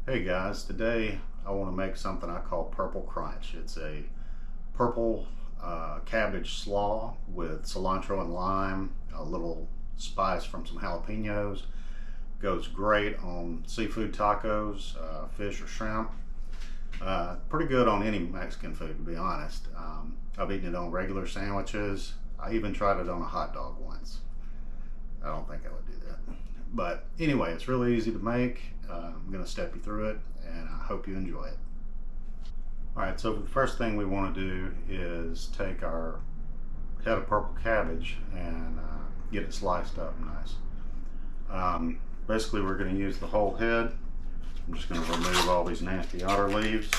Hey guys, today I want to make something I call purple crunch. It's a purple cabbage slaw with cilantro and lime, a little spice from some jalapenos. Goes great on seafood tacos, fish or shrimp. Pretty good on any Mexican food, to be honest. I've eaten it on regular sandwiches. I even tried it on a hot dog once. I don't think I would do that. But anyway, it's really easy to make. I'm going to step you through it, and I hope you enjoy it. Alright, so the first thing we want to do is take our head of purple cabbage and get it sliced up nice. Basically, we're going to use the whole head. I'm just going to remove all these nasty outer leaves.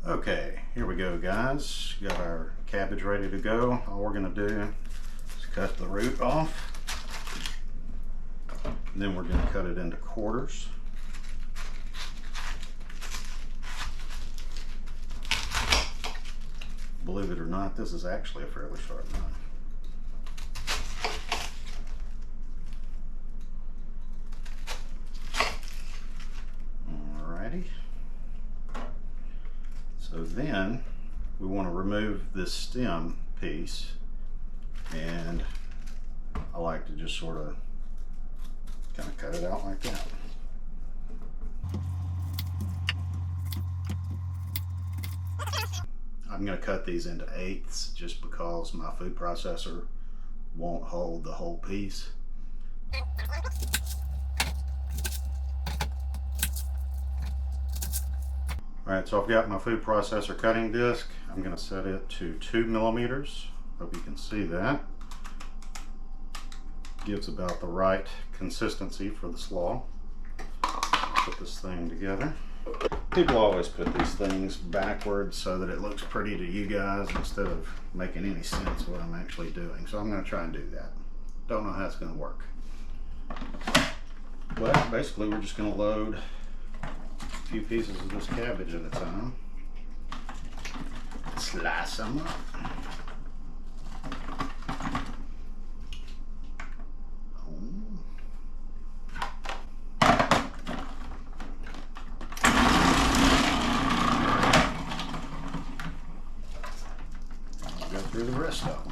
Okay, here we go, guys. Got our cabbage ready to go. All we're going to do is cut the root off. And then we're going to cut it into quarters. Believe it or not, this is actually a fairly sharp knife. So then we want to remove this stem piece, and I like to just sort of kind of cut it out like that. I'm going to cut these into eighths just because my food processor won't hold the whole piece. Alright, so I've got my food processor cutting disc. I'm going to set it to 2 millimeters. Hope you can see that. Gives about the right consistency for the slaw. Put this thing together. People always put these things backwards so that it looks pretty to you guys instead of making any sense what I'm actually doing. So I'm going to try and do that. Don't know how it's going to work. But basically we're just going to load a few pieces of this cabbage at a time. Slice them up. I'll go through the rest of them.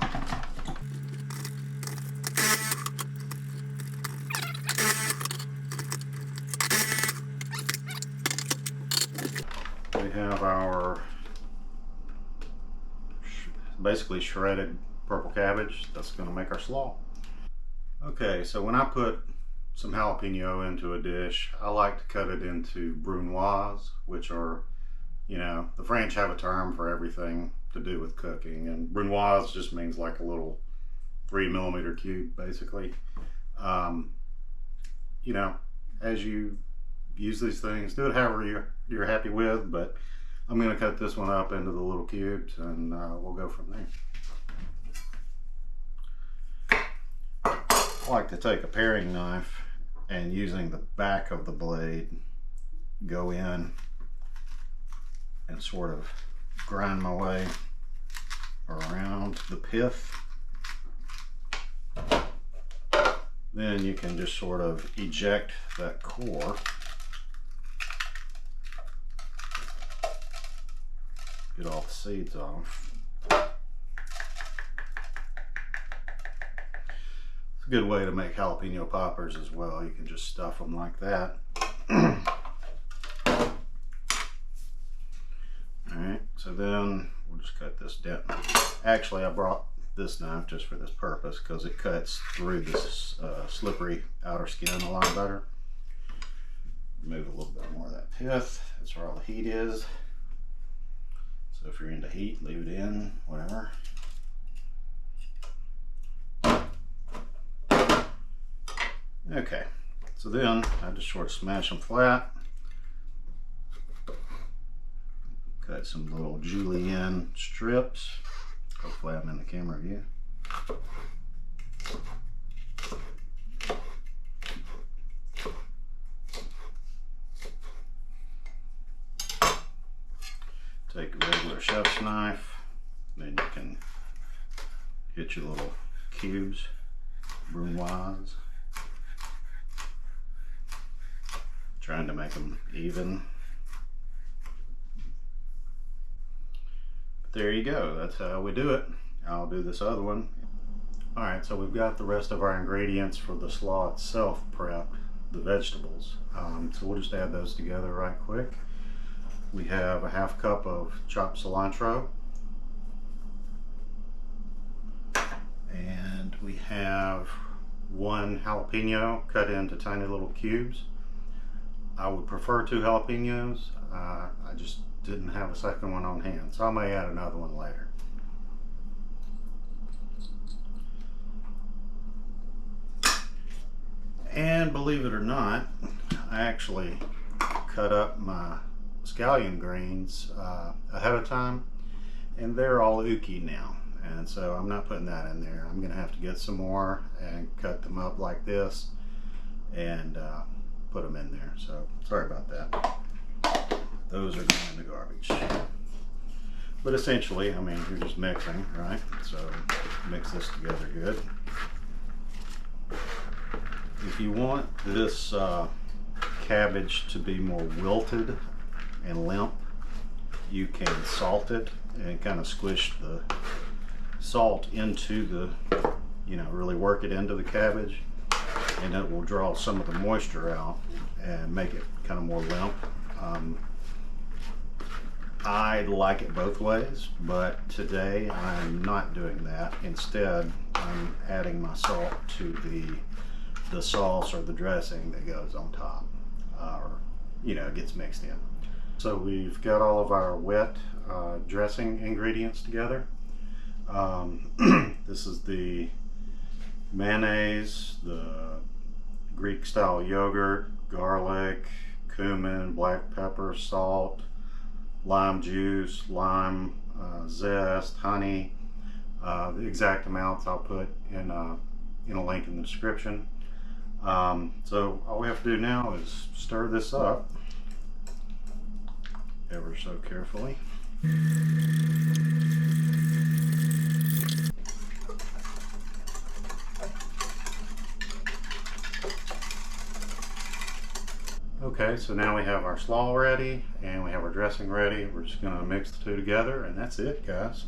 We have our basically shredded purple cabbage. That's going to make our slaw. Okay, so when I put some jalapeno into a dish, I like to cut it into brunoise, which are, you know, the French have a term for everything to do with cooking, and brunoise just means like a little 3 millimeter cube, basically. You know, as you use these things, do it however you're happy with, but I'm going to cut this one up into the little cubes, and we'll go from there. I like to take a paring knife and, using the back of the blade, go in and sort of grind my way around the pith. Then you can just sort of eject that core. Get all the seeds off. It's a good way to make jalapeno poppers as well. You can just stuff them like that. Alright, so then we'll just cut this down. Actually, I brought this knife just for this purpose because it cuts through this slippery outer skin a lot better. Remove a little bit more of that pith. That's where all the heat is. So if you're into heat, leave it in, whatever. Okay, so then I just sort of smash them flat. Cut some little julienne strips. Hopefully I'm in the camera view. Take a regular chef's knife, then you can hit your little cubes, brunoise. Trying to make them even. But there you go, that's how we do it. I'll do this other one. Alright, so we've got the rest of our ingredients for the slaw itself prepped, the vegetables. So we'll just add those together right quick. We have a half cup of chopped cilantro. And we have 1 jalapeno cut into tiny little cubes. I would prefer 2 jalapenos. I just didn't have a second one on hand, so I may add another one later. And believe it or not, I actually cut up my scallion greens ahead of time, and they're all ooky now, and so I'm not putting that in there. I'm gonna have to get some more and cut them up like this and put them in there, so sorry about that. Those are going in the garbage. But essentially, I mean, you're just mixing, right? So mix this together good. If you want this cabbage to be more wilted and limp, you can salt it and kind of squish the salt into the, you know, really work it into the cabbage, and it will draw some of the moisture out and make it kind of more limp. I like it both ways, but today I'm not doing that. Instead, I'm adding my salt to the sauce or the dressing that goes on top, or you know, gets mixed in. So we've got all of our wet dressing ingredients together. This is the mayonnaise, the Greek style yogurt, garlic, cumin, black pepper, salt, lime juice, lime zest, honey. The exact amounts I'll put in a link in the description. So all we have to do now is stir this up ever so carefully. Okay, so now we have our slaw ready and we have our dressing ready. We're just going to mix the two together, and that's it, guys.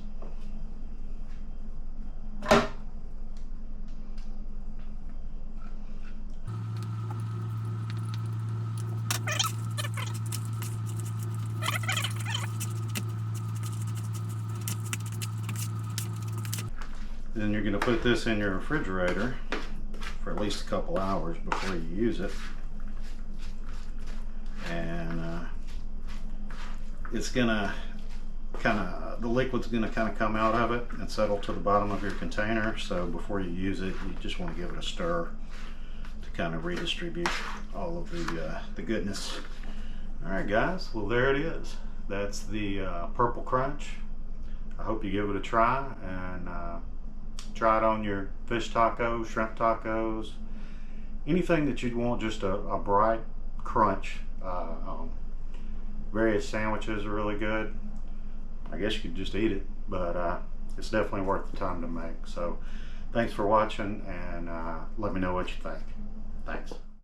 Then you're going to put this in your refrigerator for at least a couple hours before you use it. And it's gonna the liquid's gonna kind of come out of it and settle to the bottom of your container. So before you use it, you just want to give it a stir to kind of redistribute all of the goodness. All right, guys. Well, there it is. That's the purple crunch. I hope you give it a try and try it on your fish tacos, shrimp tacos, anything that you'd want just a bright crunch. Various sandwiches are really good. I guess you could just eat it, but it's definitely worth the time to make. So thanks for watching, and let me know what you think. Thanks.